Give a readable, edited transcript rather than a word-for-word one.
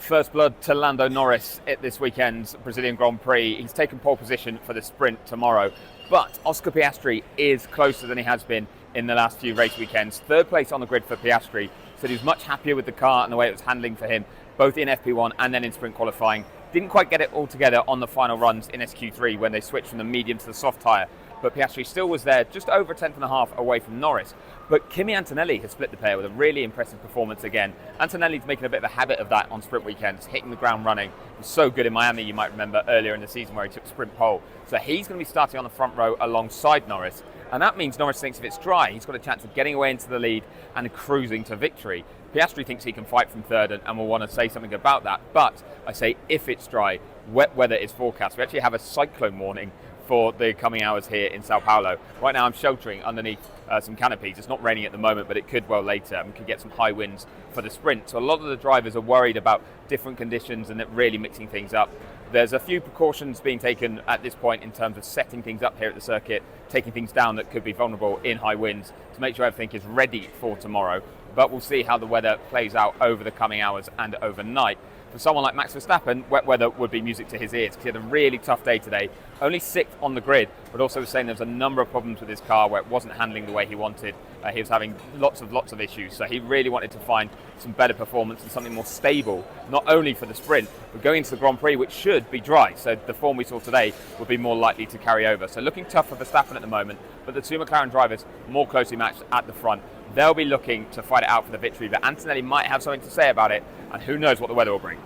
First blood to Lando Norris at this weekend's Brazilian Grand Prix. He's taken pole position for the sprint tomorrow, but Oscar Piastri is closer than he has been in the last few race weekends. Third place on the grid for Piastri, said he was much happier with the car and the way it was handling for him, both in FP1 and then in sprint qualifying. Didn't quite get it all together on the final runs in SQ3 when they switched from the medium to the soft tyre, but Piastri still was there, just over a tenth and a half away from Norris. But Kimi Antonelli has split the pair with a really impressive performance again. Antonelli's making a bit of a habit of that on sprint weekends, hitting the ground running. He was so good in Miami, you might remember, earlier in the season where he took sprint pole. So he's going to be starting on the front row alongside Norris. And that means Norris thinks if it's dry, he's got a chance of getting away into the lead and cruising to victory. Piastri thinks he can fight from third and will want to say something about that. But I say if it's dry, wet weather is forecast. We actually have a cyclone warning for the coming hours here in Sao Paulo. Right now I'm sheltering underneath some canopies. It's not raining at the moment, but it could well later, and we could get some high winds for the sprint. So a lot of the drivers are worried about different conditions and really mixing things up. There's a few precautions being taken at this point in terms of setting things up here at the circuit, taking things down that could be vulnerable in high winds to make sure everything is ready for tomorrow. But we'll see how the weather plays out over the coming hours and overnight. For someone like Max Verstappen, wet weather would be music to his ears because he had a really tough day today. Only 6th on the grid, but also was saying there was a number of problems with his car where it wasn't handling the way he wanted. He was having lots of issues, so he really wanted to find some better performance and something more stable, not only for the sprint, but going into the Grand Prix, which should be dry. So the form we saw today would be more likely to carry over. So looking tough for Verstappen at the moment, but the two McLaren drivers more closely matched at the front. They'll be looking to fight it out for the victory, but Antonelli might have something to say about it, and who knows what the weather will bring.